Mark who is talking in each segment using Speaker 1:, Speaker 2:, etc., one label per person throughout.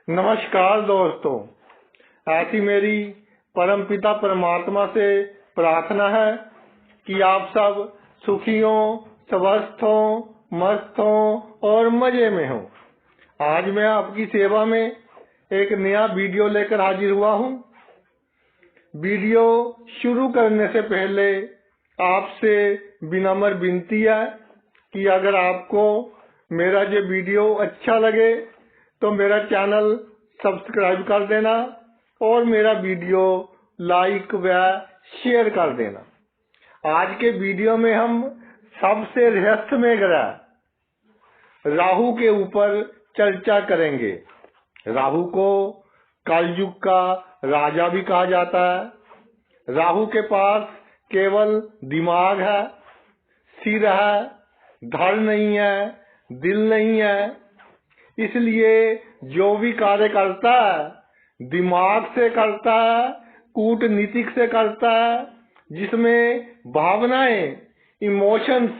Speaker 1: नमस्कार दोस्तों, ऐसी मेरी परमपिता परमात्मा से प्रार्थना है कि आप सब सुखी हो, स्वस्थ हो, मस्त हो और मजे में हो। आज मैं आपकी सेवा में एक नया वीडियो लेकर हाजिर हुआ हूँ। वीडियो शुरू करने से पहले आपसे विनम्र विनती है कि अगर आपको मेरा ये वीडियो अच्छा लगे तो मेरा चैनल सब्सक्राइब कर देना और मेरा वीडियो लाइक व शेयर कर देना। आज के वीडियो में हम सबसे रहस्यमय ग्रह राहु के ऊपर चर्चा करेंगे। राहु को कलयुग का राजा भी कहा जाता है। राहु के पास केवल दिमाग है, सिर है, धड़ नहीं है, दिल नहीं है। इसलिए जो भी कार्य करता है दिमाग से करता है, कूटनीतिक से करता है, जिसमें भावनाएं, इमोशंस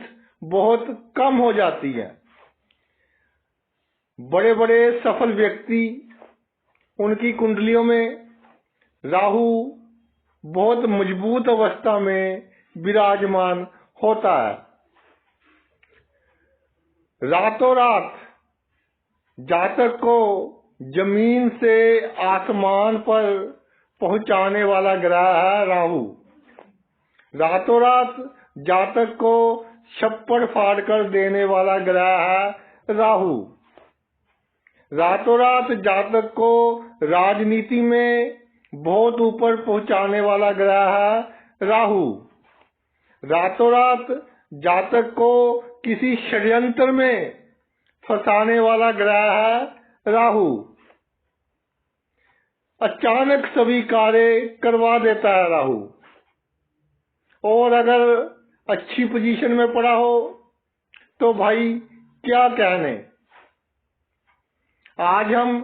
Speaker 1: बहुत कम हो जाती हैं। बड़े बड़े सफल व्यक्ति, उनकी कुंडलियों में राहु बहुत मजबूत अवस्था में विराजमान होता है। रातों रात जातक को जमीन से आसमान पर पहुंचाने वाला ग्रह है राहु। रातों रात जातक को छप्पड़ फाड़ कर देने वाला ग्रह है राहु। रातों रात जातक को राजनीति में बहुत ऊपर पहुंचाने वाला ग्रह है राहु। रातों रात जातक को किसी षड्यंत्र में फंसाने वाला ग्रह है राहु। अचानक सभी कार्य करवा देता है राहु। और अगर अच्छी पोजीशन में पड़ा हो तो भाई क्या कहने। आज हम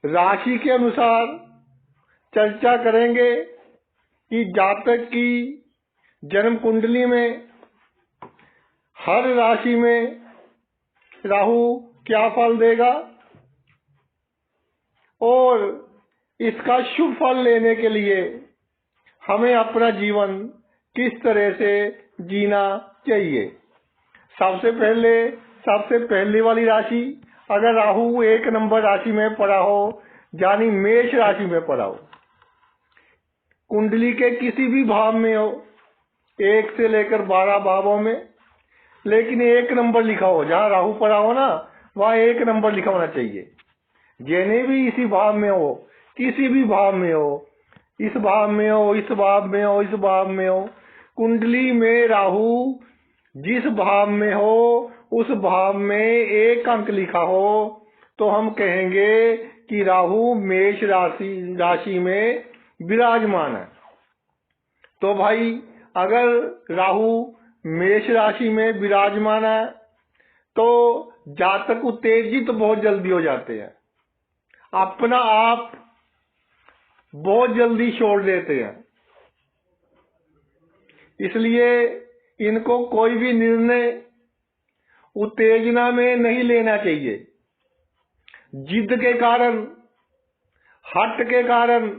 Speaker 1: राशि के अनुसार चर्चा करेंगे कि जातक की जन्म कुंडली में हर राशि में राहु क्या फल देगा और इसका शुभ फल लेने के लिए हमें अपना जीवन किस तरह से जीना चाहिए। सबसे पहले वाली राशि, अगर राहु 1 नंबर राशि में पड़ा हो, यानी मेष राशि में पड़ा हो, कुंडली के किसी भी भाव में हो, 1 से लेकर 12 भावों में, लेकिन 1 नंबर लिखा हो, जहां राहु पड़ा हो ना वहां 1 नंबर लिखा होना चाहिए। जिन्हें भी इसी भाव में हो, किसी भी भाव में हो, इस भाव में हो, इस भाव में हो, इस भाव में हो, कुंडली में राहु जिस भाव में हो उस भाव में 1 अंक लिखा हो तो हम कहेंगे कि राहु मेष राशि में विराजमान है। तो भाई अगर राहु मेष राशि में विराजमान है तो जातक उत्तेजित बहुत जल्दी हो जाते हैं, अपना आप बहुत जल्दी छोड़ देते हैं। इसलिए इनको कोई भी निर्णय उत्तेजना में नहीं लेना चाहिए। जिद के कारण, हट के कारण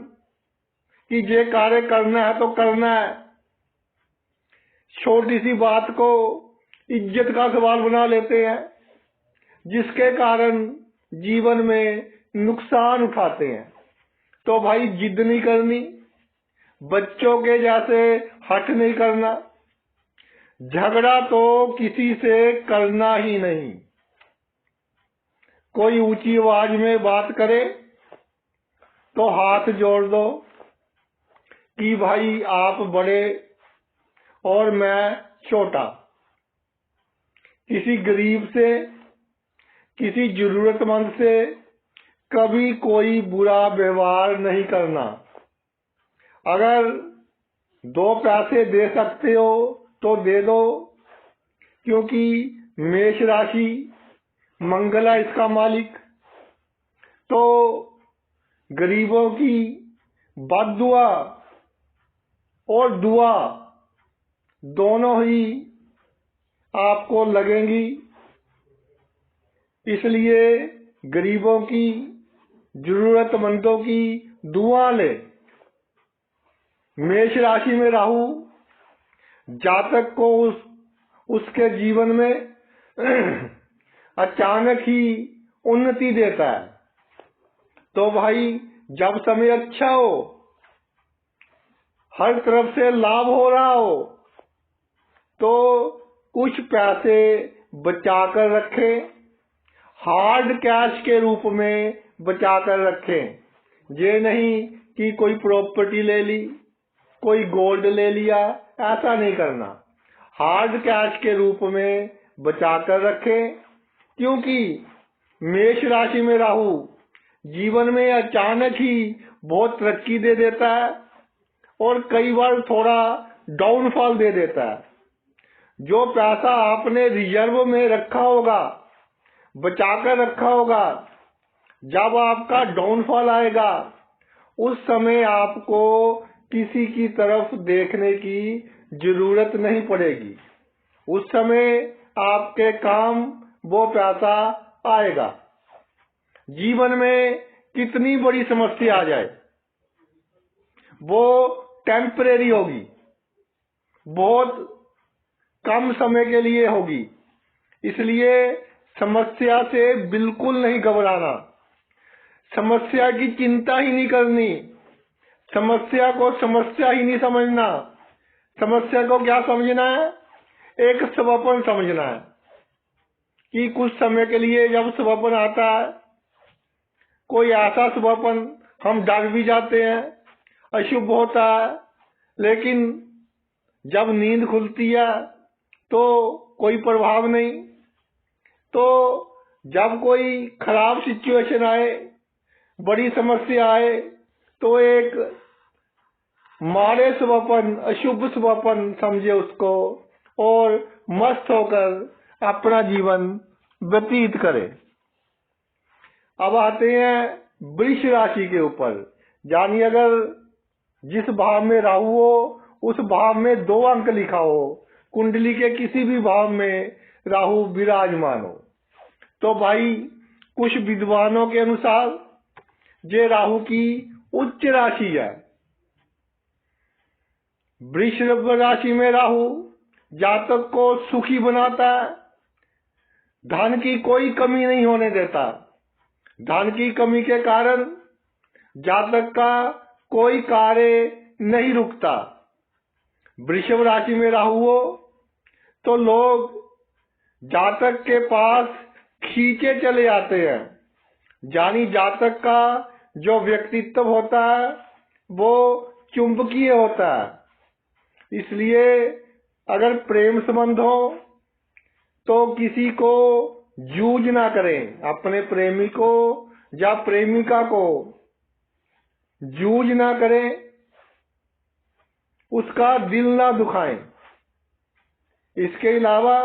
Speaker 1: कि ये कार्य करना है तो करना है, छोटी सी बात को इज्जत का सवाल बना लेते हैं, जिसके कारण जीवन में नुकसान उठाते हैं। तो भाई जिद नहीं करनी, बच्चों के जैसे हट नहीं करना, झगड़ा तो किसी से करना ही नहीं। कोई ऊंची आवाज में बात करे तो हाथ जोड़ दो कि भाई आप बड़े और मैं छोटा। किसी गरीब से, किसी जरूरतमंद से कभी कोई बुरा व्यवहार नहीं करना। अगर 2 पैसे दे सकते हो तो दे दो, क्योंकि मेष राशि मंगल है इसका मालिक। तो गरीबों की बद्दुआ और दुआ दोनों ही आपको लगेंगी। इसलिए गरीबों की जरूरतमंदों की दुआ ले। मेष राशि में राहु जातक को उसके जीवन में अचानक ही उन्नति देता है। तो भाई जब समय अच्छा हो, हर तरफ से लाभ हो रहा हो, तो कुछ पैसे बचा कर रखें, हार्ड कैश के रूप में बचा कर रखें। ये नहीं कि कोई प्रॉपर्टी ले ली, कोई गोल्ड ले लिया, ऐसा नहीं करना। हार्ड कैश के रूप में बचा कर रखें, क्योंकि मेष राशि में राहु जीवन में अचानक ही बहुत तरक्की दे देता है और कई बार थोड़ा डाउनफॉल दे देता है। जो पैसा आपने रिजर्व में रखा होगा, बचाकर रखा होगा, जब आपका डाउनफॉल आएगा उस समय आपको किसी की तरफ देखने की जरूरत नहीं पड़ेगी। उस समय आपके काम वो पैसा आएगा। जीवन में कितनी बड़ी समस्या आ जाए, वो टेम्परेरी होगी, बहुत कम समय के लिए होगी। इसलिए समस्या से बिल्कुल नहीं घबराना, समस्या की चिंता ही नहीं करनी, समस्या को समस्या ही नहीं समझना। समस्या को क्या समझना है? एक स्वप्न समझना है कि कुछ समय के लिए जब स्वप्न आता है, कोई ऐसा स्वप्न हम डर भी जाते हैं, अशुभ होता है, लेकिन जब नींद खुलती है तो कोई प्रभाव नहीं। तो जब कोई खराब सिचुएशन आए, बड़ी समस्या आए, तो एक मारे स्वप्न, अशुभ स्वप्न समझे उसको और मस्त होकर अपना जीवन व्यतीत करे। अब आते हैं वृष राशि के ऊपर। यानी अगर जिस भाव में राहु हो उस भाव में 2 अंक लिखा हो, कुंडली के किसी भी भाव में राहु विराजमान हो, तो भाई कुछ विद्वानों के अनुसार ये राहु की उच्च राशि है। वृष राशि में राहु जातक को सुखी बनाता है, धन की कोई कमी नहीं होने देता। धन की कमी के कारण जातक का कोई कार्य नहीं रुकता। वृषभ राशि में राहु हो तो लोग जातक के पास खींचे चले आते हैं। यानी जातक का जो व्यक्तित्व होता है वो चुंबकीय होता है। इसलिए अगर प्रेम संबंध हो तो किसी को जूझ ना करें, अपने प्रेमी को या प्रेमिका को जूझ ना करें, उसका दिल ना दुखाएं। इसके अलावा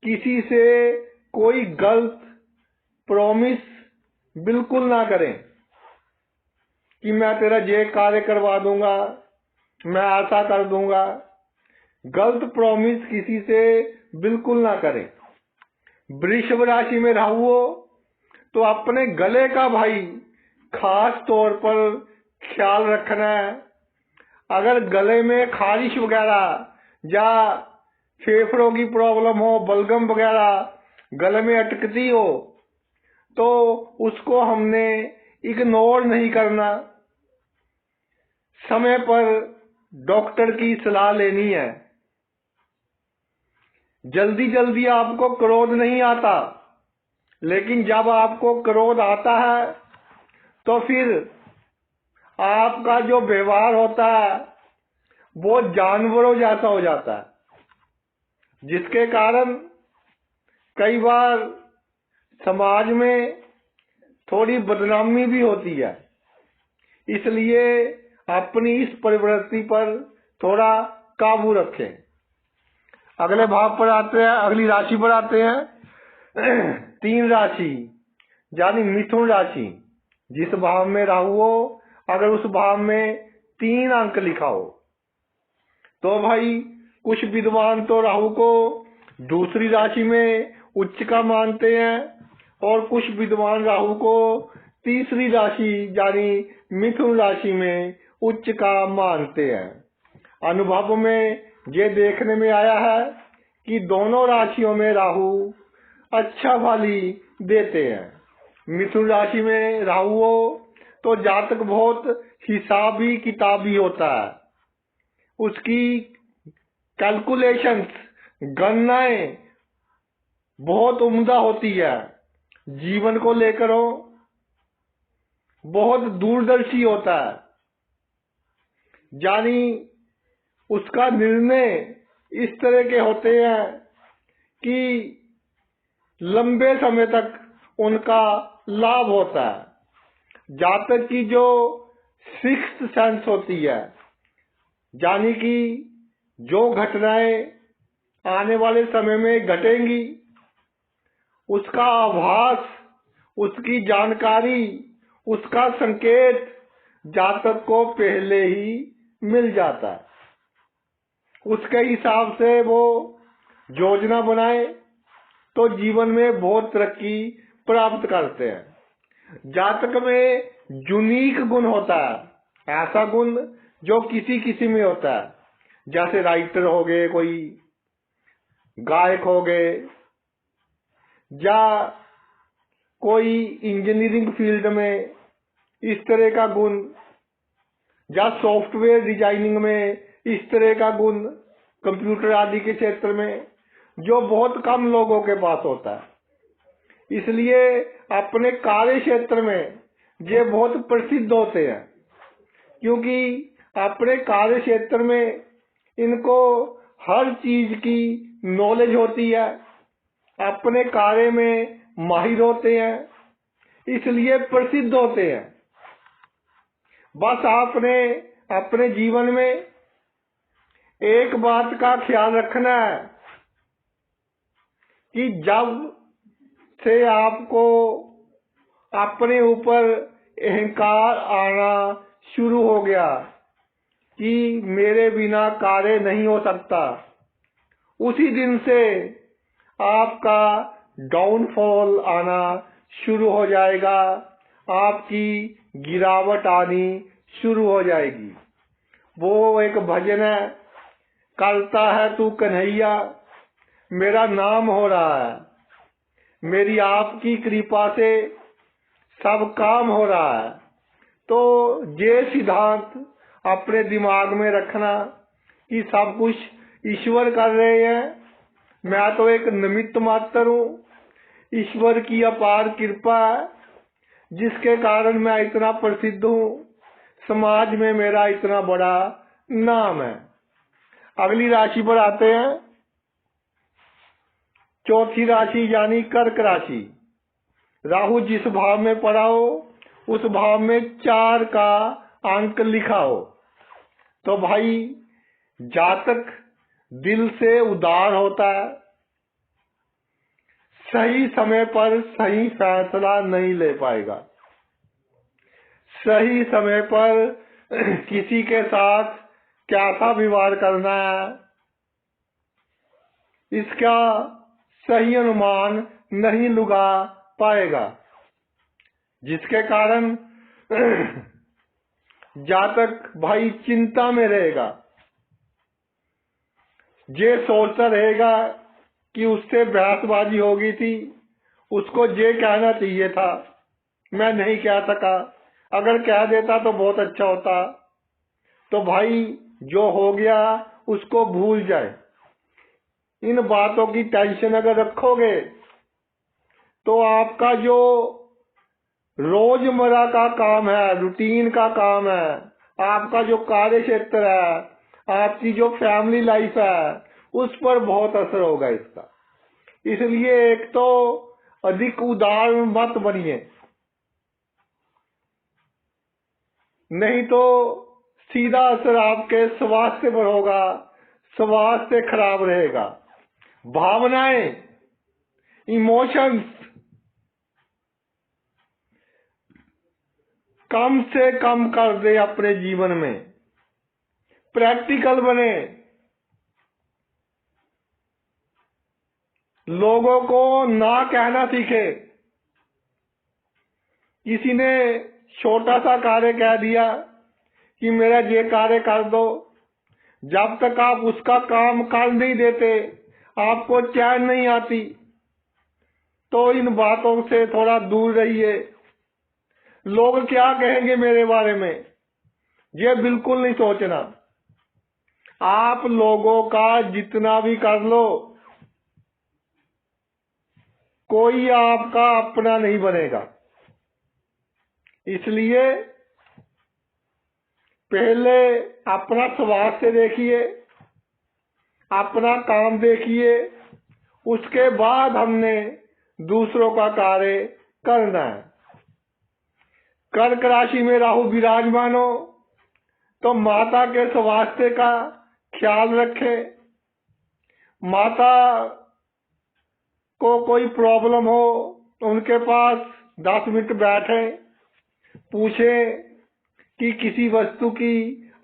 Speaker 1: किसी से कोई गलत प्रॉमिस बिल्कुल ना करें कि मैं तेरा ये कार्य करवा दूंगा, मैं ऐसा कर दूंगा। गलत प्रॉमिस किसी से बिल्कुल ना करें। वृषभ राशि में राहु हो तो अपने गले का भाई खास तौर पर ख्याल रखना है। अगर गले में खारिश वगैरह या फेफड़ों की प्रॉब्लम हो, बलगम वगैरह गले में अटकती हो, तो उसको हमने इग्नोर नहीं करना, समय पर डॉक्टर की सलाह लेनी है। जल्दी जल्दी आपको क्रोध नहीं आता, लेकिन जब आपको क्रोध आता है तो फिर आपका जो व्यवहार होता है वो जानवरों जैसा हो जाता है, जिसके कारण कई बार समाज में थोड़ी बदनामी भी होती है। इसलिए अपनी इस प्रवृत्ति पर थोड़ा काबू रखें। अगले भाव पर आते हैं, अगली राशि पर आते हैं। 3 राशि यानी मिथुन राशि। जिस भाव में राहु हो, अगर उस भाव में 3 अंक लिखा हो, तो भाई कुछ विद्वान तो राहु को दूसरी राशि में उच्च का मानते हैं और कुछ विद्वान राहु को तीसरी राशि यानी मिथुन राशि में उच्च का मानते हैं। अनुभव में ये देखने में आया है कि दोनों राशियों में राहु अच्छा फली देते हैं। मिथुन राशि में राहु हो तो जातक बहुत हिसाबी किताबी होता है। उसकी कैलकुलेशंस, गणनाएं बहुत उम्दा होती है। जीवन को लेकर हो बहुत दूरदर्शी होता है, यानी उसका निर्णय इस तरह के होते हैं कि लंबे समय तक उनका लाभ होता है। जातक की जो सिक्स्थ सेंस होती है, यानी कि जो घटनाएं आने वाले समय में घटेंगी उसका आभास, उसकी जानकारी, उसका संकेत जातक को पहले ही मिल जाता है। उसके हिसाब से वो योजना बनाए तो जीवन में बहुत तरक्की प्राप्त करते हैं। जातक में यूनिक गुण होता है, ऐसा गुण जो किसी किसी में होता है। जैसे राइटर हो गए, कोई गायक हो गए, या कोई इंजीनियरिंग फील्ड में इस तरह का गुण, या सॉफ्टवेयर डिजाइनिंग में इस तरह का गुण, कंप्यूटर आदि के क्षेत्र में, जो बहुत कम लोगों के पास होता है। इसलिए अपने कार्य क्षेत्र में ये बहुत प्रसिद्ध होते हैं, क्योंकि अपने कार्य क्षेत्र में इनको हर चीज की नॉलेज होती है, अपने कार्य में माहिर होते हैं, इसलिए प्रसिद्ध होते हैं। बस आपने अपने जीवन में एक बात का ख्याल रखना है कि जब से आपको अपने ऊपर अहंकार आना शुरू हो गया कि मेरे बिना कार्य नहीं हो सकता, उसी दिन से आपका डाउनफॉल आना शुरू हो जाएगा, आपकी गिरावट आनी शुरू हो जाएगी। वो एक भजन है, करता है तू कन्हैया मेरा नाम हो रहा है, मेरी आपकी कृपा से सब काम हो रहा है। तो ये सिद्धांत अपने दिमाग में रखना कि सब कुछ ईश्वर कर रहे हैं, मैं तो एक निमित्त मात्र हूँ। ईश्वर की अपार कृपा है जिसके कारण मैं इतना प्रसिद्ध हूँ, समाज में मेरा इतना बड़ा नाम है। अगली राशि पर आते हैं, चौथी राशि यानी कर्क राशि। राहु जिस भाव में पड़ा हो उस भाव में 4 का अंक लिखा हो तो भाई जातक दिल से उदार होता है, सही समय पर सही फैसला नहीं ले पाएगा। सही समय पर किसी के साथ कैसा व्यवहार करना है इसका सही अनुमान नहीं लगा पाएगा, जिसके कारण जातक भाई चिंता में रहेगा। ये सोचता रहेगा कि उससे बहसबाजी हो गई थी, उसको ये कहना चाहिए था, मैं नहीं कह सका, अगर कह देता तो बहुत अच्छा होता। तो भाई जो हो गया उसको भूल जाए। इन बातों की टेंशन अगर रखोगे तो आपका जो रोजमर्रा का काम है, रूटीन का काम है, आपका जो कार्य क्षेत्र है, आपकी जो फैमिली लाइफ है, उस पर बहुत असर होगा इसका। इसलिए एक तो अधिक उदार मत बनिए, नहीं तो सीधा असर आपके स्वास्थ्य पर होगा, स्वास्थ्य खराब रहेगा। भावनाएं, इमोशंस कम से कम कर दे अपने जीवन में, प्रैक्टिकल बने, लोगों को ना कहना सीखे। किसी ने छोटा सा कार्य कह दिया कि मेरा ये कार्य कर दो, जब तक आप उसका काम कर नहीं देते आपको चैन नहीं आती। तो इन बातों से थोड़ा दूर रहिए। लोग क्या कहेंगे मेरे बारे में, ये बिल्कुल नहीं सोचना। आप लोगों का जितना भी कर लो, कोई आपका अपना नहीं बनेगा। इसलिए पहले अपना स्वास्थ्य देखिए, अपना काम देखिए, उसके बाद हमने दूसरों का कार्य करना है। कर्क राशि में राहु विराजमान हो तो माता के स्वास्थ्य का ख्याल रखें। माता को कोई प्रॉब्लम हो तो उनके पास 10 मिनट बैठे, पूछें कि किसी वस्तु की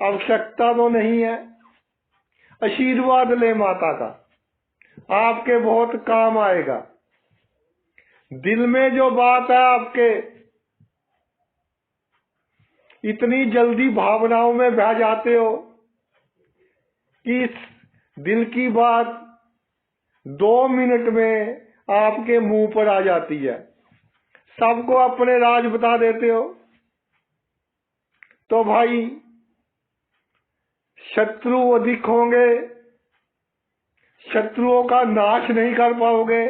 Speaker 1: आवश्यकता तो नहीं है। आशीर्वाद ले माता का, आपके बहुत काम आएगा। दिल में जो बात है आपके, इतनी जल्दी भावनाओं में बह जाते हो कि इस दिल की बात 2 मिनट में आपके मुंह पर आ जाती है। सबको अपने राज बता देते हो। तो भाई शत्रु अधिक होंगे, शत्रुओं का नाश नहीं कर पाओगे।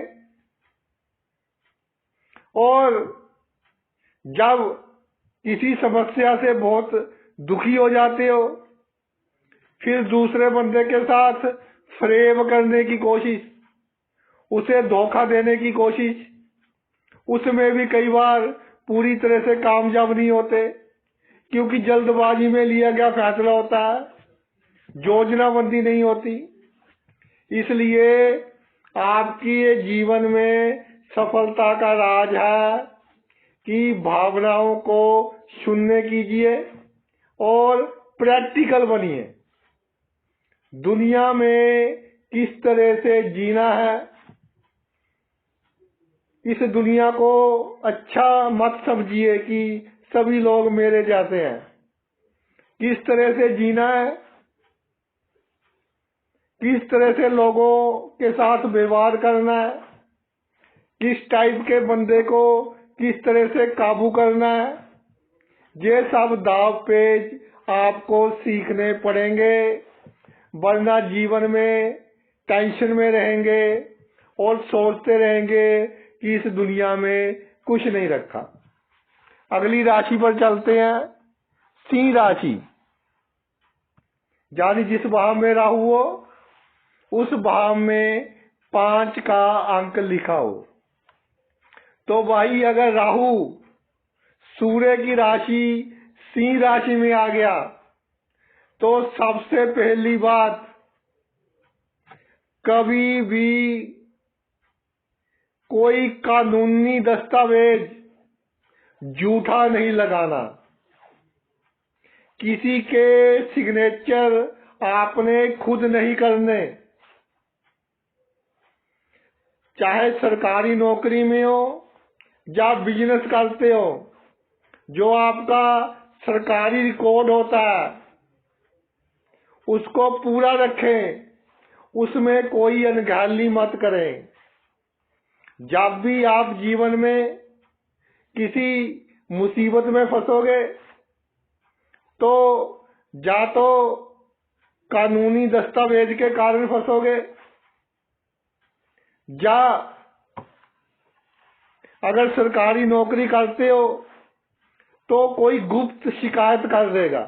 Speaker 1: और जब किसी समस्या से बहुत दुखी हो जाते हो, फिर दूसरे बंदे के साथ फ्रेम करने की कोशिश, उसे धोखा देने की कोशिश, उसमें भी कई बार पूरी तरह से कामयाब नहीं होते, क्योंकि जल्दबाजी में लिया गया फैसला होता है, योजनाबंदी नहीं होती। इसलिए आपकी ये जीवन में सफलता का राज है कि भावनाओं को शून्य कीजिए और प्रैक्टिकल बनिए। दुनिया में किस तरह से जीना है, इस दुनिया को अच्छा मत समझिए कि सभी लोग मेरे जैसे हैं। किस तरह से जीना है, किस तरह से लोगों के साथ व्यवहार करना है, किस टाइप के बंदे को किस तरह से काबू करना है, ये सब दाव पेच आपको सीखने पड़ेंगे। वरना जीवन में टेंशन में रहेंगे और सोचते रहेंगे कि इस दुनिया में कुछ नहीं रखा। अगली राशि पर चलते हैं, सिंह राशि। यानी जिस भाव में राहु हो उस भाव में 5 का अंक लिखा हो। तो भाई अगर राहु सूर्य की राशि सिंह राशि में आ गया तो सबसे पहली बात, कभी भी कोई कानूनी दस्तावेज झूठा नहीं लगाना। किसी के सिग्नेचर आपने खुद नहीं करने। चाहे सरकारी नौकरी में हो या बिजनेस करते हो, जो आपका सरकारी रिकॉर्ड होता है उसको पूरा रखें, उसमें कोई अनगहली मत करें। जब भी आप जीवन में किसी मुसीबत में फंसोगे तो या तो कानूनी दस्तावेज के कारण फंसोगे, या अगर सरकारी नौकरी करते हो तो कोई गुप्त शिकायत कर देगा,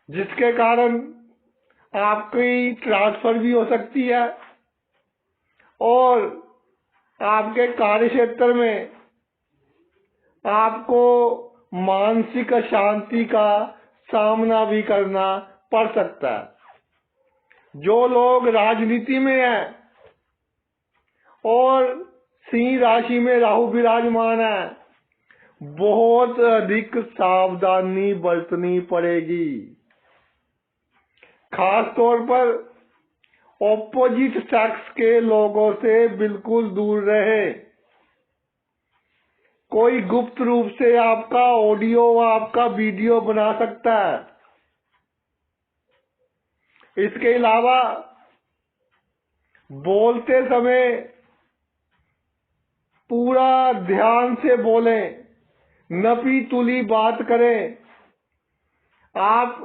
Speaker 1: जिसके कारण आपकी ट्रांसफर भी हो सकती है और आपके कार्य क्षेत्र में आपको मानसिक अशांति का सामना भी करना पड़ सकता है। जो लोग राजनीति में हैं और सिंह राशि में राहु विराजमान है, बहुत अधिक सावधानी बरतनी पड़ेगी। खास तौर पर ऑपोजिट सेक्स के लोगों से बिल्कुल दूर रहे। कोई गुप्त रूप से आपका ऑडियो व आपका वीडियो बना सकता है। इसके अलावा बोलते समय पूरा ध्यान से बोलें, नपी तुली बात करें। आप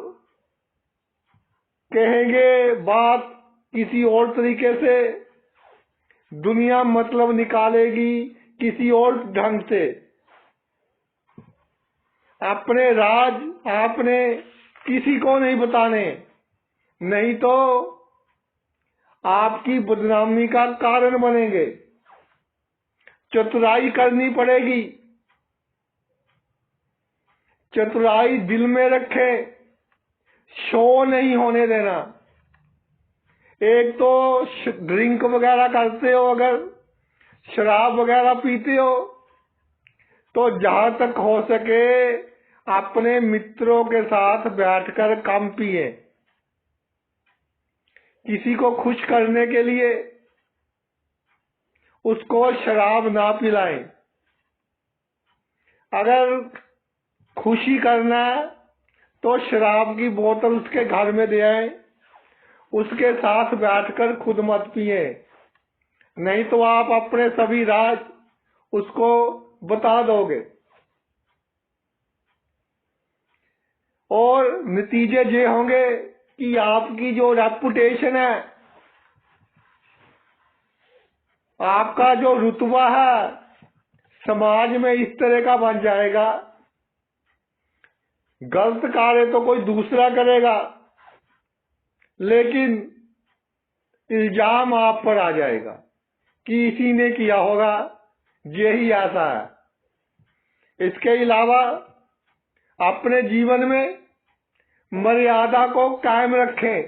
Speaker 1: कहेंगे बात किसी और तरीके से, दुनिया मतलब निकालेगी किसी और ढंग से। अपने राज आपने किसी को नहीं बताने, नहीं तो आपकी बदनामी का कारण बनेंगे। चतुराई करनी पड़ेगी। चतुराई दिल में रखें, शो नहीं होने देना। एक तो ड्रिंक वगैरह करते हो, अगर शराब वगैरह पीते हो तो जहां तक हो सके अपने मित्रों के साथ बैठकर कम पिए। किसी को खुश करने के लिए उसको शराब ना पिलाएं। अगर खुशी करना है तो शराब की बोतल उसके घर में दे आए, उसके साथ बैठकर खुद मत पिए, नहीं तो आप अपने सभी राज उसको बता दोगे और नतीजे ये होंगे कि आपकी जो रेपुटेशन है, आपका जो रुतबा है समाज में इस तरह का बन जाएगा। गलत कार्य तो कोई दूसरा करेगा लेकिन इल्जाम आप पर आ जाएगा कि इसी ने किया होगा, यही ऐसा है। इसके अलावा अपने जीवन में मर्यादा को कायम रखें,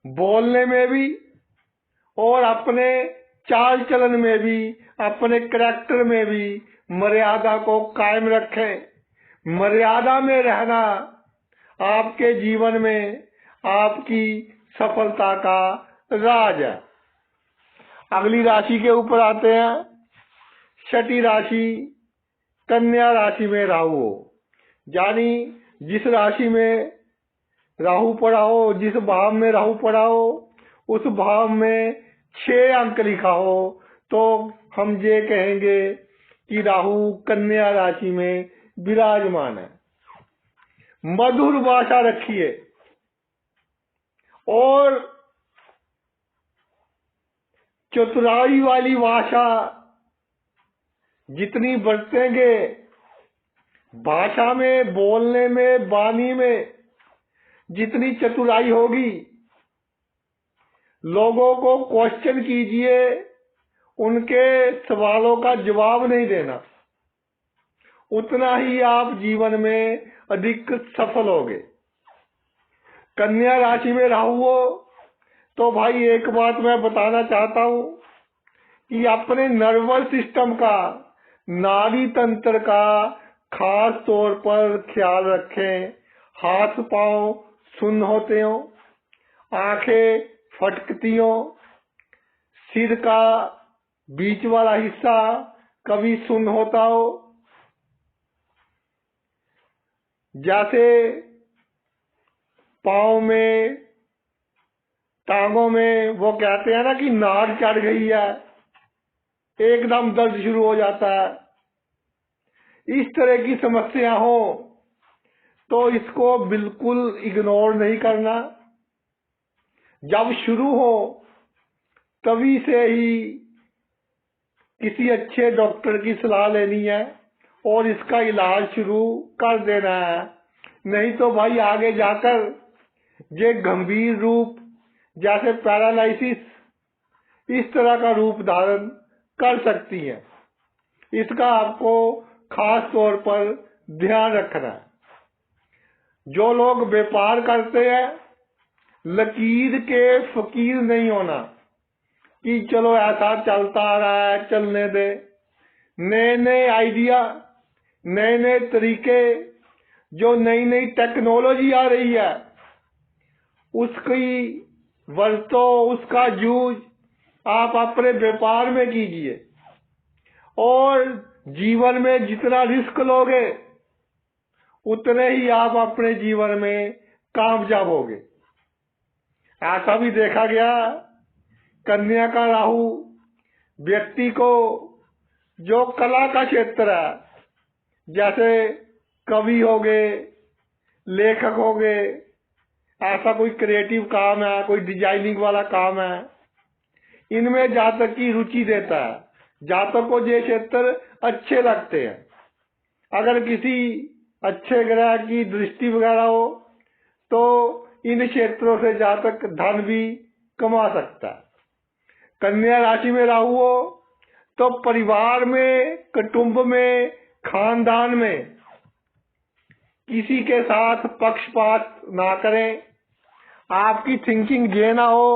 Speaker 1: बोलने में भी और अपने चाल चलन में भी, अपने करैक्टर में भी मर्यादा को कायम रखें। मर्यादा में रहना आपके जीवन में आपकी सफलता का राज है। अगली राशि के ऊपर आते हैं। छठी राशि कन्या राशि में राहु हो, यानी जिस राशि में राहु पड़ा हो, जिस भाव में राहु पड़ा हो, उस भाव में 6 अंक लिखा हो तो हम ये कहेंगे कि राहु कन्या राशि में विराजमान है। मधुर भाषा रखिए और चतुराई वाली भाषा जितनी बरतेंगे, भाषा में, बोलने में, वाणी में जितनी चतुराई होगी, लोगों को क्वेश्चन कीजिए, उनके सवालों का जवाब नहीं देना, उतना ही आप जीवन में अधिक सफल होगे। कन्या राशि में राहु हो तो भाई एक बात मैं बताना चाहता हूं कि अपने नर्वस सिस्टम का, नाड़ी तंत्र का खास तौर पर ख्याल रखें। हाथ पांव सुन्न होते हो, आंखें फटकती हो, सिर का बीच वाला हिस्सा कभी सुन्न होता हो, जैसे पांव में, टांगों में वो कहते हैं ना कि नाड़ चढ़ गई है, एकदम दर्द शुरू हो जाता है। इस तरह की समस्या हो तो इसको बिल्कुल इग्नोर नहीं करना। जब शुरू हो तभी से ही किसी अच्छे डॉक्टर की सलाह लेनी है और इसका इलाज शुरू कर देना है, नहीं तो भाई आगे जाकर ये गंभीर रूप जैसे पैरालिसिस, इस तरह का रूप धारण कर सकती है। इसका आपको खास तौर पर ध्यान रखना है। जो लोग व्यापार करते हैं, लकीर के फकीर नहीं होना कि चलो ऐसा चलता आ रहा है, चलने दे। नए नए आइडिया, नए नए तरीके, जो नई नई टेक्नोलॉजी आ रही है उसकी वरतो, उसका यूज आप अपने व्यापार में कीजिए और जीवन में जितना रिस्क लोगे उतने ही आप अपने जीवन में कामयाब होगे। ऐसा भी देखा गया, कन्या का राहु व्यक्ति को जो कला का क्षेत्र है, जैसे कवि हो गए, लेखक हो गए, ऐसा कोई क्रिएटिव काम है, कोई डिजाइनिंग वाला काम है, इनमें जातक की रुचि देता है। जातक को ये क्षेत्र अच्छे लगते हैं। अगर किसी अच्छे ग्रह की दृष्टि वगैरह हो तो इन क्षेत्रों से जातक धन भी कमा सकता है। कन्या राशि में राहु हो तो परिवार में, कुटुंब में, खानदान में किसी के साथ पक्षपात ना करें। आपकी थिंकिंग ये ना हो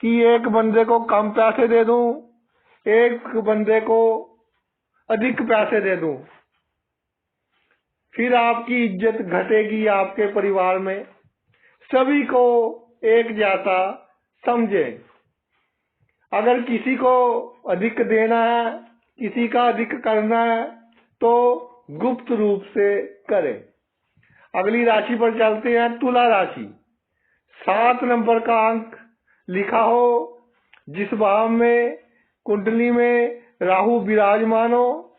Speaker 1: कि एक बंदे को कम पैसे दे दूं, एक बंदे को अधिक पैसे दे दूं, फिर आपकी इज्जत घटेगी आपके परिवार में। सभी को एक जैसा समझें। अगर किसी को अधिक देना है, किसी का अधिक करना है तो गुप्त रूप से करें। अगली राशि पर चलते हैं, तुला राशि। 7 नंबर का अंक लिखा हो, जिस भाव में कुंडली में राहु विराजमान हो,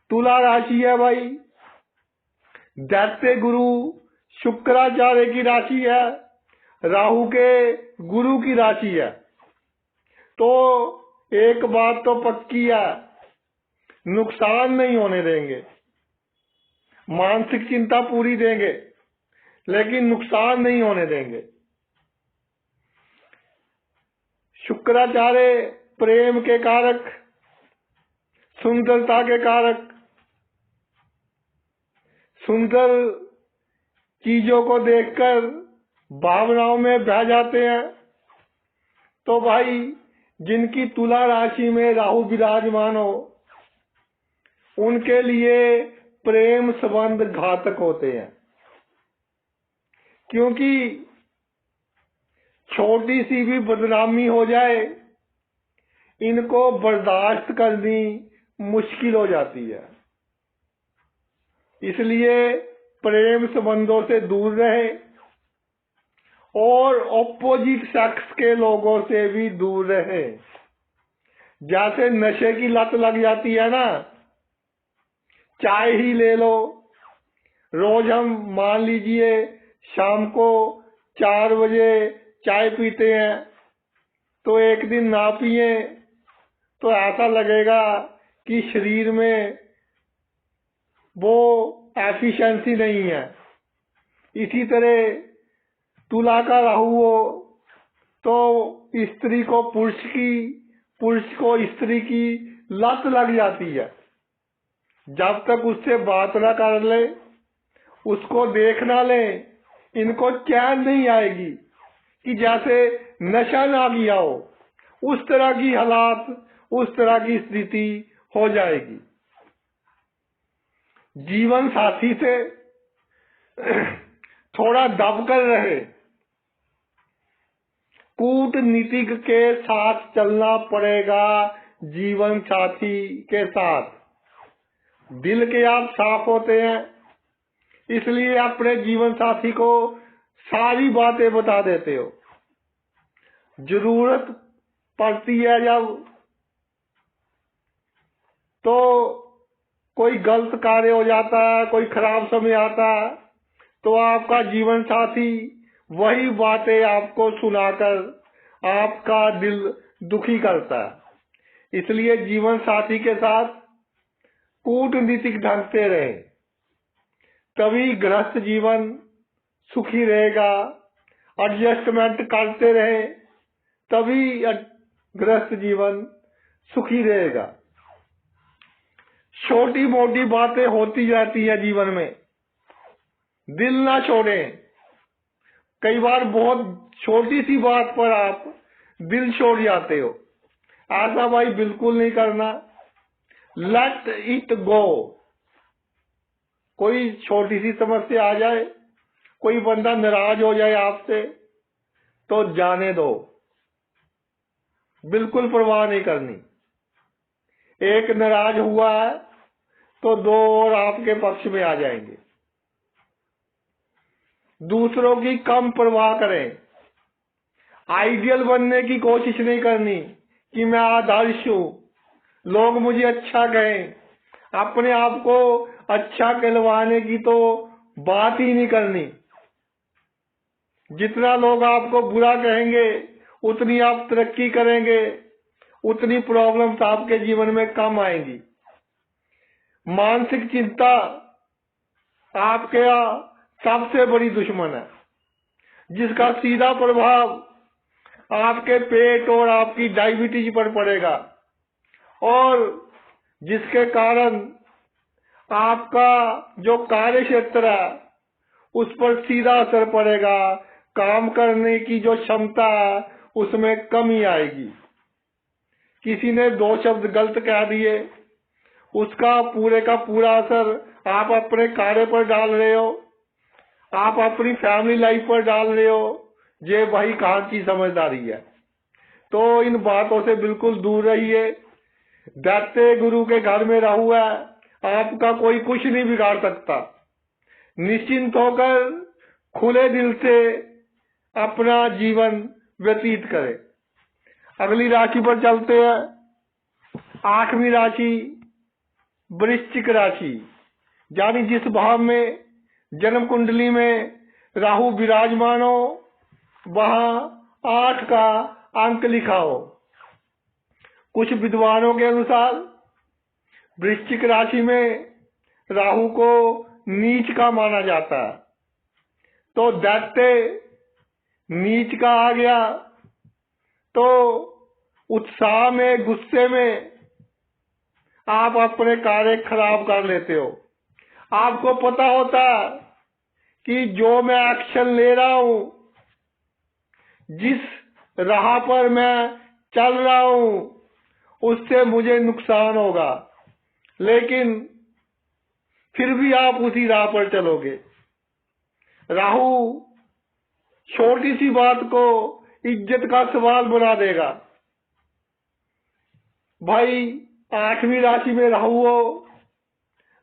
Speaker 1: तुला राशि है भाई। दैत्य गुरु शुक्राचार्य की राशि है, राहु के गुरु की राशि है। तो एक बात तो पक्की है, नुकसान नहीं होने देंगे। मानसिक चिंता पूरी देंगे लेकिन नुकसान नहीं होने देंगे। शुक्राचार्य प्रेम के कारक, सुंदरता के कारक, सुंदर चीजों को देखकर भावनाओं में बह जाते हैं। तो भाई जिनकी तुला राशि में राहु विराजमान हो, उनके लिए प्रेम संबंध घातक होते हैं, क्योंकि छोटी सी भी बदनामी हो जाए इनको बर्दाश्त करनी मुश्किल हो जाती है। इसलिए प्रेम संबंधों से दूर रहे और ऑपोजिट सेक्स के लोगों से भी दूर रहे। जैसे नशे की लत लग जाती है ना, चाय ही ले लो, रोज हम मान लीजिए शाम को 4 बजे चाय पीते हैं, तो एक दिन ना पिए तो ऐसा लगेगा कि शरीर में वो एफिशिएंसी नहीं है। इसी तरह तुला का राहु हो तो स्त्री को पुरुष की, पुरुष को स्त्री की लत लग जाती है। जब तक उससे बात ना कर ले, उसको देख ना ले, इनको चैन नहीं आएगी कि जैसे नशा ना किया हो। उस तरह की हालात, उस तरह की स्थिति हो जाएगी। जीवन साथी से थोड़ा दबकर रहे। कूटनीतिक के साथ चलना पड़ेगा। जीवन साथी के साथ दिल के आप साफ होते हैं, इसलिए अपने जीवन साथी को सारी बातें बता देते हो। जरूरत पड़ती है जब, तो कोई गलत कार्य हो जाता है, कोई खराब समय आता है, तो आपका जीवन साथी वही बातें आपको सुनाकर आपका दिल दुखी करता है। इसलिए जीवन साथी के साथ कूटनीतिक ढंग से रहे, तभी गृहस्थ जीवन सुखी रहेगा। एडजस्टमेंट करते रहे, तभी गृहस्थ जीवन सुखी रहेगा। छोटी मोटी बातें होती जाती है जीवन में, दिल ना छोड़ें। कई बार बहुत छोटी सी बात पर आप दिल छोड़ जाते हो, ऐसा भाई बिल्कुल नहीं करना। Let it go. कोई छोटी सी समस्या आ जाए, कोई बंदा नाराज हो जाए आपसे, तो जाने दो, बिल्कुल परवाह नहीं करनी। एक नाराज हुआ है तो दो और आपके पक्ष में आ जाएंगे। दूसरों की कम परवाह करें। आइडियल बनने की कोशिश नहीं करनी कि मैं आदर्श हूं, लोग मुझे अच्छा कहें। अपने आप को अच्छा कहलवाने की तो बात ही नहीं करनी। जितना लोग आपको बुरा कहेंगे उतनी आप तरक्की करेंगे, उतनी प्रॉब्लम्स आपके जीवन में कम आएंगी। मानसिक चिंता आपके सबसे बड़ी दुश्मन है, जिसका सीधा प्रभाव आपके पेट और आपकी डायबिटीज पर पड़ेगा और जिसके कारण आपका जो कार्य क्षेत्र है उस पर सीधा असर पड़ेगा। काम करने की जो क्षमता है उसमें कमी आएगी। किसी ने दो शब्द गलत कह दिए, उसका पूरे का पूरा असर आप अपने कार्य पर डाल रहे हो, आप अपनी फैमिली लाइफ पर डाल रहे हो। ये भाई कहाँ की समझदारी है। तो इन बातों से बिल्कुल दूर रहिए। दैत्य गुरु के घर में राहु है, आपका कोई कुछ नहीं बिगाड़ सकता। निश्चिंत होकर खुले दिल से अपना जीवन व्यतीत करें। अगली राशि पर चलते हैं। 8वीं राशि वृश्चिक राशि, यानी जिस भाव में जन्म कुंडली में राहु विराजमान हो वहां 8 का अंक लिखा हो। कुछ विद्वानों के अनुसार वृश्चिक राशि में राहु को नीच का माना जाता है। तो दैत्य नीच का आ गया तो उत्साह में, गुस्से में आप अपने कार्य खराब कर लेते हो। आपको पता होता है कि जो मैं एक्शन ले रहा हूं, जिस राह पर मैं चल रहा हूं, उससे मुझे नुकसान होगा, लेकिन फिर भी आप उसी राह पर चलोगे। राहु छोटी सी बात को इज्जत का सवाल बना देगा। भाई 8वीं राशि में राहु हो,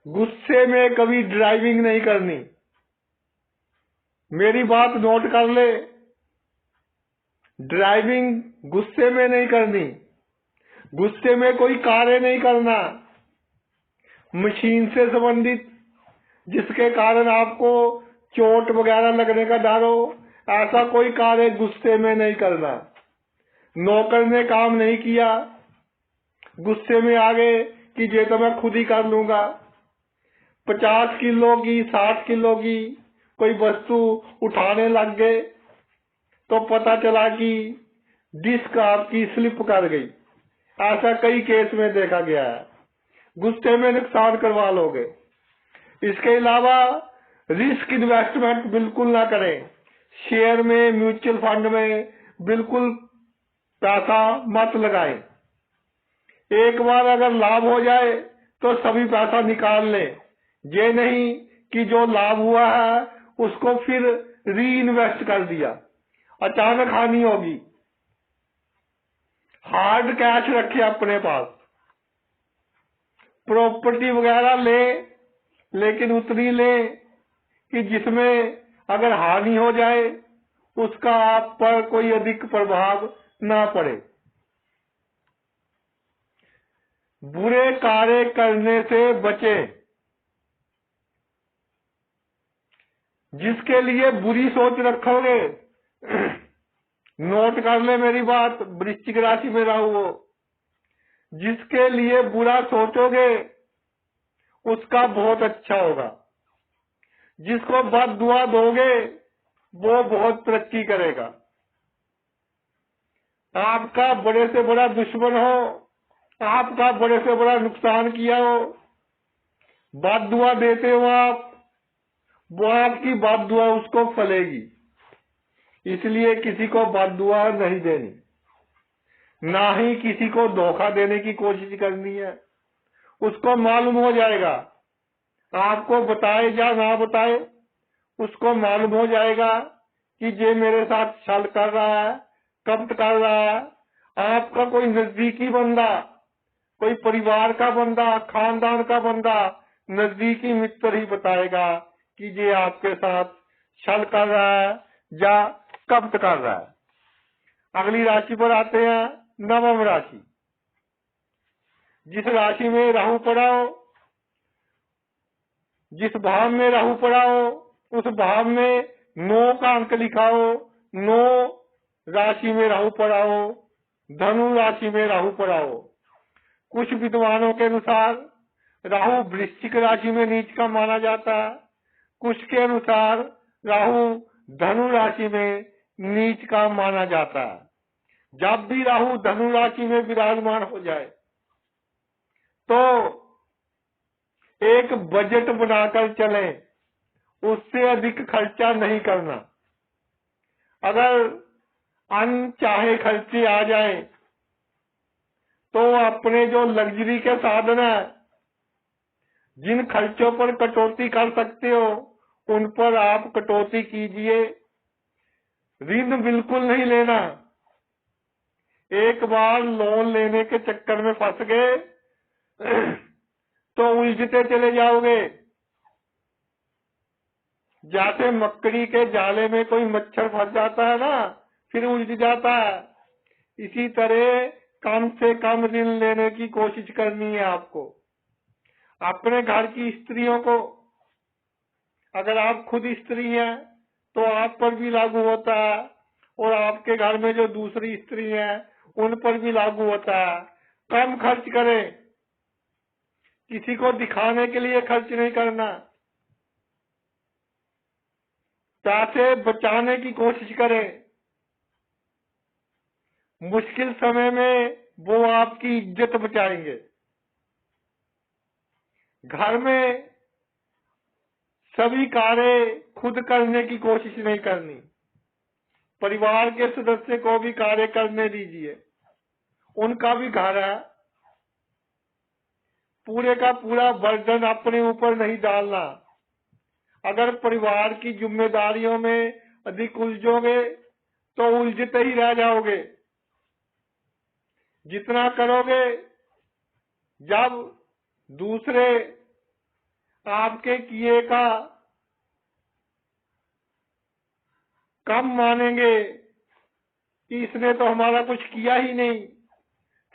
Speaker 1: गुस्से में कभी ड्राइविंग नहीं करनी। मेरी बात नोट कर ले, ड्राइविंग गुस्से में नहीं करनी, गुस्से में कोई कार्य नहीं करना। मशीन से संबंधित जिसके कारण आपको चोट वगैरह लगने का डर हो, ऐसा कोई कार्य गुस्से में नहीं करना। नौकर ने काम नहीं किया, गुस्से में आ गए कि ये तो मैं खुद ही कर लूंगा। 50 किलो की, 60 किलो की कोई वस्तु उठाने लग गए तो पता चला कि डिस्क आपकी स्लिप कर गई। ऐसा कई केस में देखा गया है। गुस्से में नुकसान करवा लोगे। इसके अलावा रिस्क इन्वेस्टमेंट बिल्कुल ना करें। शेयर में, म्यूचुअल फंड में बिल्कुल पैसा मत लगाएं। एक बार अगर लाभ हो जाए तो सभी पैसा निकाल लें। ये नहीं कि जो लाभ हुआ है उसको फिर री इन्वेस्ट कर दिया, अचानक हानि होगी। हार्ड कैश रखे अपने पास। प्रॉपर्टी वगैरह ले, लेकिन उतनी ले कि जिसमें अगर हानि हो जाए उसका आप पर कोई अधिक प्रभाव ना पड़े। बुरे कार्य करने से बचें। जिसके लिए बुरी सोच रखोगे, नोट कर ले मेरी बात, वृश्चिक राशि में राहु हो, जिसके लिए बुरा सोचोगे उसका बहुत अच्छा होगा। जिसको बद दुआ दोगे वो बहुत तरक्की करेगा। आपका बड़े से बड़ा दुश्मन हो, आपका बड़े से बड़ा नुकसान किया हो, बद दुआ देते हो आप, वो आपकी बद दुआ उसको फलेगी। इसलिए किसी को बद दुआ नहीं देनी, ना ही किसी को धोखा देने की कोशिश करनी है। उसको मालूम हो जाएगा, आपको बताए या ना बताए, उसको मालूम हो जाएगा कि ये मेरे साथ छल कर रहा है, कपट कर रहा है। आपका कोई नजदीकी बंदा, कोई परिवार का बंदा, खानदान का बंदा, नजदीकी मित्र ही बताएगा कि ये आपके साथ छल कर रहा है या कपट कर रहा है। अगली राशि पर आते हैं, नवम राशि। जिस राशि में राहु पड़ा हो, जिस भाव में राहु पड़ा हो, उस भाव में 9 का अंक लिखा हो। 9 राशि में राहु पड़ा हो, धनु राशि में राहु पड़ा हो। कुछ विद्वानों के अनुसार राहु वृश्चिक राशि में नीच का माना जाता है, कुछ के अनुसार राहु धनु राशि में नीच का माना जाता है। जब भी राहु धनु राशि में विराजमान हो जाए तो एक बजट बनाकर चलें, उससे अधिक खर्चा नहीं करना। अगर अनचाहे खर्चे आ जाए तो अपने जो लग्जरी के साधन है, जिन खर्चों पर कटौती कर सकते हो उन पर आप कटौती कीजिए। ऋण बिल्कुल नहीं लेना। एक बार लोन लेने के चक्कर में फंस गए तो उलझते चले जाओगे। जैसे मकड़ी के जाले में कोई मच्छर फंस जाता है ना, फिर उलझ जाता है। इसी तरह कम से कम ऋण लेने की कोशिश करनी है आपको। अपने घर की स्त्रियों को, अगर आप खुद स्त्री हैं तो आप पर भी लागू होता है, और आपके घर में जो दूसरी स्त्री हैं उन पर भी लागू होता है। कम खर्च करें, किसी को दिखाने के लिए खर्च नहीं करना। पैसे बचाने की कोशिश करें। मुश्किल समय में वो आपकी इज्जत बचाएंगे। घर में सभी कार्य खुद करने की कोशिश नहीं करनी। परिवार के सदस्य को भी कार्य करने दीजिए, उनका भी घर है। पूरे का पूरा बर्डन अपने ऊपर नहीं डालना। अगर परिवार की जिम्मेदारियों में अधिक उलझोगे तो उलझते ही रह जाओगे। जितना करोगे, जब दूसरे आपके किए का कम मानेंगे कि इसने तो हमारा कुछ किया ही नहीं,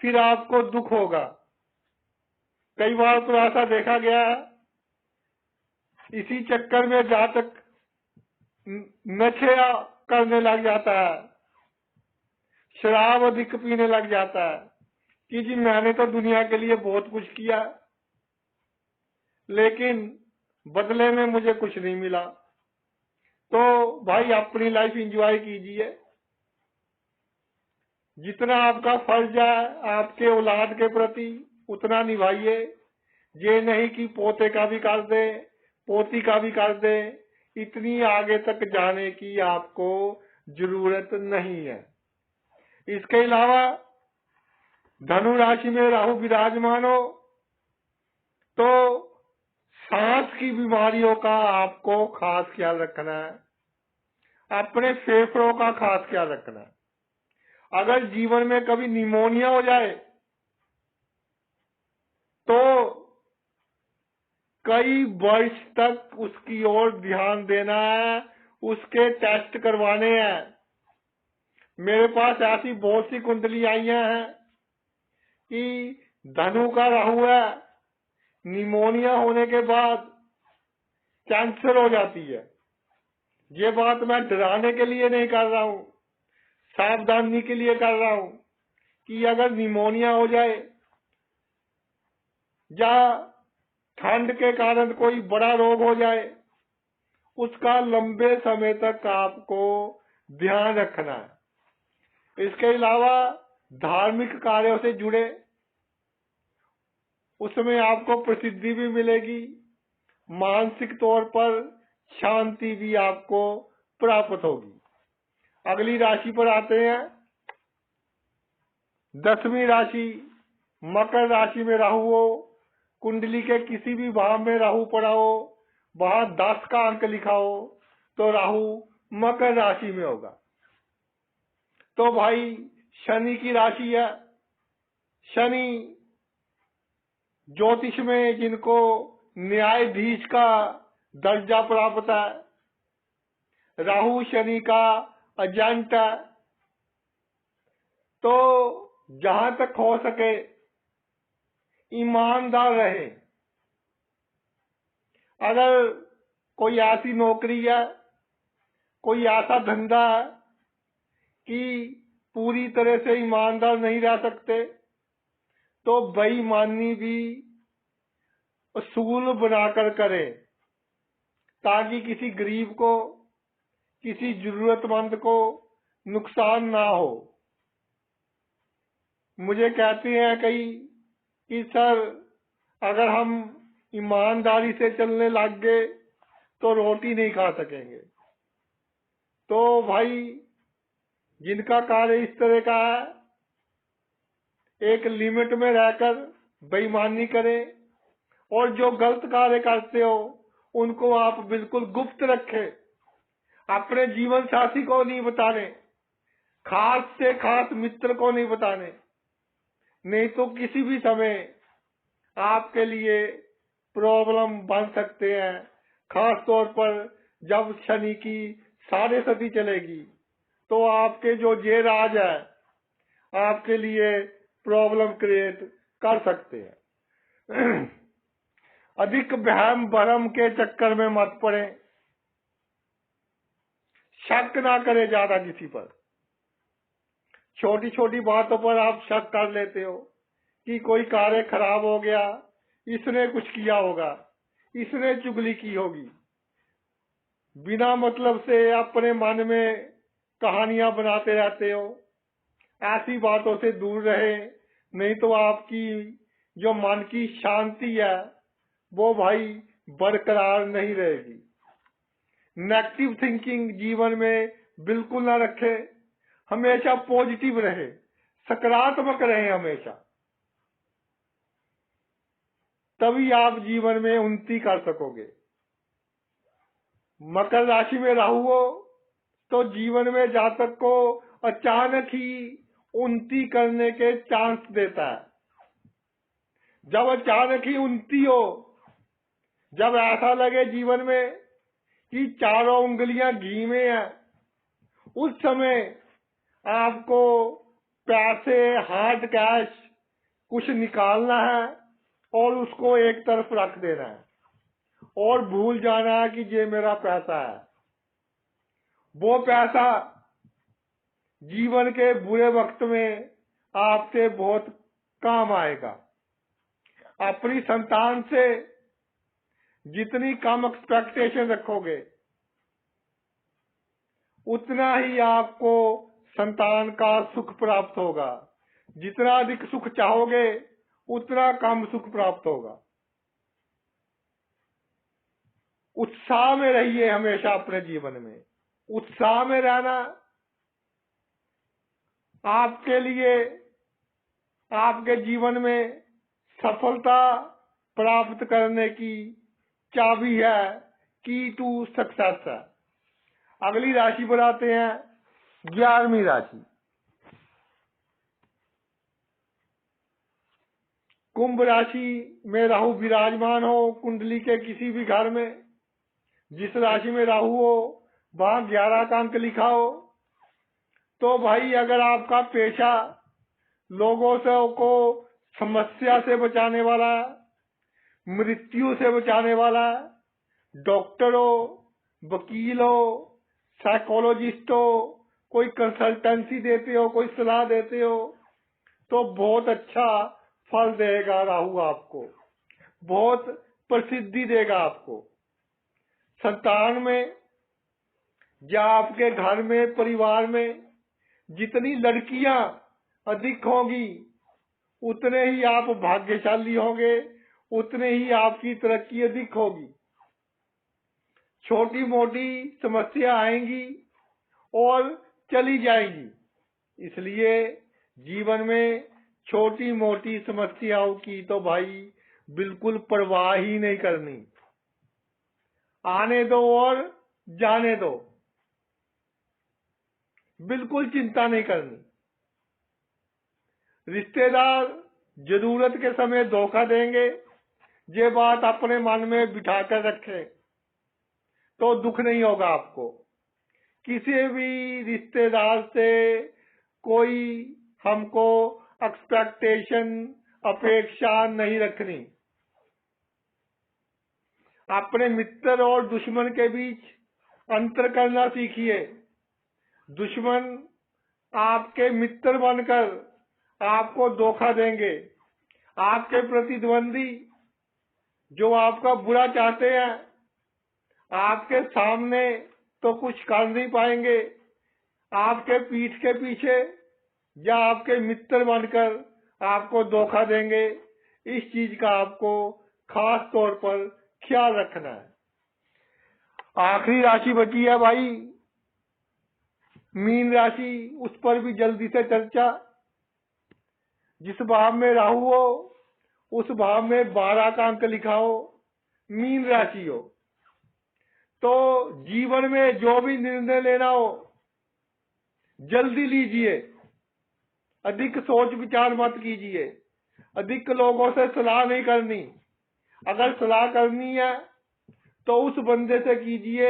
Speaker 1: फिर आपको दुख होगा। कई बार तो ऐसा देखा गया, इसी चक्कर में जहां तक नशे करने लग जाता है, शराब अधिक पीने लग जाता है कि जी मैंने तो दुनिया के लिए बहुत कुछ किया, लेकिन बदले में मुझे कुछ नहीं मिला। तो भाई अपनी लाइफ एंजॉय कीजिए। जितना आपका फर्ज है आपके औलाद के प्रति उतना निभाइए। ये नहीं कि पोते का भी कर दे, पोती का भी कर दे। इतनी आगे तक जाने की आपको जरूरत नहीं है। इसके अलावा धनु राशि में राहु विराजमान हो तो सांस की बीमारियों का आपको खास ख्याल रखना है। अपने फेफड़ों का खास ख्याल रखना है। अगर जीवन में कभी निमोनिया हो जाए तो कई वर्ष तक उसकी ओर ध्यान देना है, उसके टेस्ट करवाने हैं। मेरे पास ऐसी बहुत सी कुंडली आईयां हैं कि धनु का राहु है, निमोनिया होने के बाद कैंसर हो जाती है। ये बात मैं डराने के लिए नहीं कर रहा हूं, सावधानी के लिए कर रहा हूं कि अगर निमोनिया हो जाए या ठंड के कारण कोई बड़ा रोग हो जाए, उसका लंबे समय तक आपको ध्यान रखना है। इसके अलावा धार्मिक कार्यों से जुड़े, उसमें आपको प्रसिद्धि भी मिलेगी, मानसिक तौर पर शांति भी आपको प्राप्त होगी। अगली राशि पर आते हैं, 10वीं राशि मकर राशि में राहु हो, कुंडली के किसी भी भाव में राहु पड़ा हो, वहां 10 का अंक लिखा हो तो राहु मकर राशि में होगा। तो भाई शनि की राशि है। शनि ज्योतिष में जिनको न्यायाधीश का दर्जा प्राप्त है, राहु शनि का एजेंट है, तो जहां तक हो सके ईमानदार रहे। अगर कोई ऐसी नौकरी है, कोई ऐसा धंधा है कि पूरी तरह से ईमानदार नहीं रह सकते, तो बेईमानी भी असूल बनाकर करें, ताकि किसी गरीब को, किसी जरूरतमंद को नुकसान ना हो। मुझे कहते हैं कई कि सर, अगर हम ईमानदारी से चलने लग गए तो रोटी नहीं खा सकेंगे। तो भाई, जिनका कार्य इस तरह का है, एक लिमिट में रहकर बेईमानी करें, और जो गलत कार्य करते हो उनको आप बिल्कुल गुप्त रखें, अपने जीवन साथी को नहीं बताने, खास से खास मित्र को नहीं बताने, नहीं तो किसी भी समय आपके लिए प्रॉब्लम बन सकते हैं। खास तौर पर जब शनि की 6.5 चलेगी तो आपके जो जे राज है आपके लिए प्रॉब्लम क्रिएट कर सकते हैं। अधिक वहम भरम के चक्कर में मत पड़े, शक ना करें ज्यादा किसी पर। छोटी छोटी बातों पर आप शक कर लेते हो कि कोई कार्य खराब हो गया, इसने कुछ किया होगा, इसने चुगली की होगी। बिना मतलब से अपने मन में कहानियां बनाते रहते हो। ऐसी बातों से दूर रहे, नहीं तो आपकी जो मन की शांति है वो भाई बरकरार नहीं रहेगी। नेगेटिव थिंकिंग जीवन में बिल्कुल ना रखे, हमेशा पॉजिटिव रहे, सकारात्मक रहे हमेशा, तभी आप जीवन में उन्नति कर सकोगे। मकर राशि में राहु हो तो जीवन में जातक को अचानक ही उन्नति करने के चांस देता है। जब अचानक ही उन्नति हो, जब ऐसा लगे जीवन में कि चारों उंगलियां घी में है, उस समय आपको पैसे, हार्ड कैश कुछ निकालना है और उसको एक तरफ रख देना है और भूल जाना है कि ये मेरा पैसा है। वो पैसा जीवन के बुरे वक्त में आपके बहुत काम आएगा। अपनी संतान से जितनी कम एक्सपेक्टेशन रखोगे, उतना ही आपको संतान का सुख प्राप्त होगा। जितना अधिक सुख चाहोगे, उतना कम सुख प्राप्त होगा। उत्साह में रहिए हमेशा अपने जीवन में। उत्साह में रहना आपके लिए, आपके जीवन में सफलता प्राप्त करने की चाबी है, की टू सक्सेस है। अगली राशि पर आते हैं, 11वीं राशि कुंभ राशि में राहु विराजमान हो कुंडली के किसी भी घर में, जिस राशि में राहु हो वहां 11 का अंक लिखा हो, तो भाई अगर आपका पेशा लोगों से को समस्या से बचाने वाला, मृत्यु से बचाने वाला, डॉक्टर हो, वकील हो, साइकोलॉजिस्ट हो, कोई कंसल्टेंसी देते हो, कोई सलाह देते हो, तो बहुत अच्छा फल देगा राहु आपको, बहुत प्रसिद्धि देगा आपको। संतान में या आपके घर में, परिवार में जितनी लड़कियां अधिक होंगी, उतने ही आप भाग्यशाली होंगे, उतने ही आपकी तरक्की अधिक होगी। छोटी मोटी समस्या आएंगी और चली जाएंगी, इसलिए जीवन में छोटी मोटी समस्याओं की तो भाई बिल्कुल परवाह ही नहीं करनी। आने दो और जाने दो, बिल्कुल चिंता नहीं करनी। रिश्तेदार जरूरत के समय धोखा देंगे। ये बात अपने मन में बिठा कर रखें तो दुख नहीं होगा आपको। किसी भी रिश्तेदार से कोई हमको एक्सपेक्टेशन, अपेक्षा नहीं रखनी। अपने मित्र और दुश्मन के बीच अंतर करना सीखिए। दुश्मन आपके मित्र बनकर आपको धोखा देंगे। आपके प्रतिद्वंदी जो आपका बुरा चाहते हैं, आपके सामने तो कुछ कर नहीं पाएंगे, आपके पीठ के पीछे या आपके मित्र बनकर आपको धोखा देंगे। इस चीज का आपको खास तौर पर ख्याल रखना है। आखिरी राशि बची है भाई मीन राशि, उस पर भी जल्दी से चर्चा। जिस भाव में राहु हो उस भाव में 12 का अंक लिखा हो, मीन राशि हो, तो जीवन में जो भी निर्णय लेना हो जल्दी लीजिए। अधिक सोच विचार मत कीजिए। अधिक लोगों से सलाह नहीं करनी। अगर सलाह करनी है तो उस बंदे से कीजिए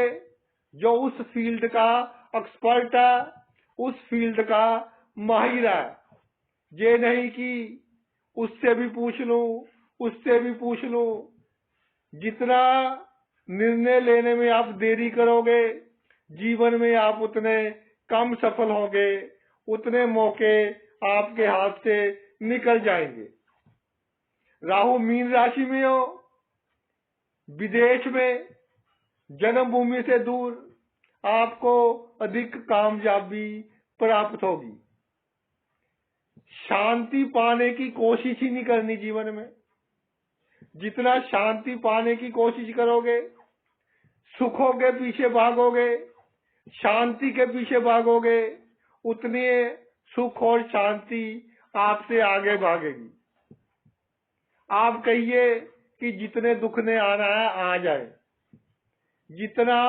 Speaker 1: जो उस फील्ड का एक्सपर्ट है, उस फील्ड का माहिर है। ये नहीं कि उससे भी पूछ लूं, उससे भी पूछ लूं। जितना निर्णय लेने में आप देरी करोगे, जीवन में आप उतने कम सफल होंगे, उतने मौके आपके हाथ से निकल जाएंगे। राहु मीन राशि में हो, विदेश में, जन्मभूमि से दूर आपको अधिक कामयाबी प्राप्त होगी। शांति पाने की कोशिश ही नहीं करनी जीवन में। जितना शांति पाने की कोशिश करोगे, सुखों के पीछे भागोगे, शांति के पीछे भागोगे, उतने सुख और शांति आपसे आगे भागेगी। आप कहिए कि जितने दुख ने आना है आ जाए, जितना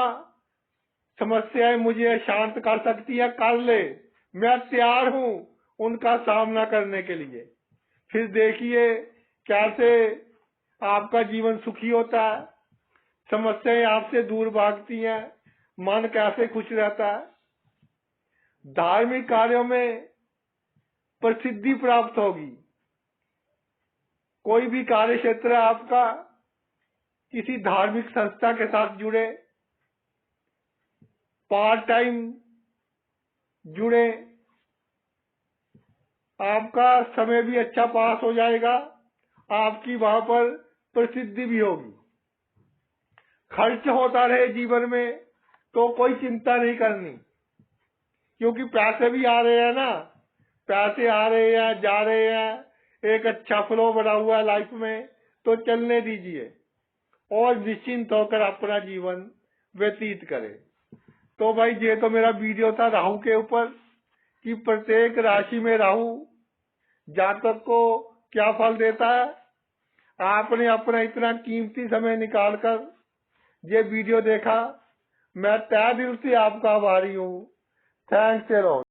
Speaker 1: समस्याएं मुझे शांत कर सकती है कर ले, मैं तैयार हूं उनका सामना करने के लिए। फिर देखिए कैसे आपका जीवन सुखी होता है, समस्याएं आपसे दूर भागती हैं, मन कैसे खुश रहता है। धार्मिक कार्यों में प्रसिद्धि प्राप्त होगी। कोई भी कार्य क्षेत्र आपका किसी धार्मिक संस्था के साथ जुड़े, पार्ट टाइम जुड़े, आपका समय भी अच्छा पास हो जाएगा, आपकी वहां पर प्रसिद्धि भी होगी। खर्च होता रहे जीवन में तो कोई चिंता नहीं करनी, क्योंकि पैसे भी आ रहे हैं ना, पैसे आ रहे हैं जा रहे हैं, एक अच्छा फ्लो बना हुआ है लाइफ में, तो चलने दीजिए और निश्चिंत होकर अपना जीवन व्यतीत करें। तो भाई ये तो मेरा वीडियो था राहु के ऊपर कि प्रत्येक राशि में राहु जातक को क्या फल देता है। आपने अपना इतना कीमती समय निकालकर ये वीडियो देखा, मैं तहे दिल से आपका आभारी हूँ। Thanks a lot.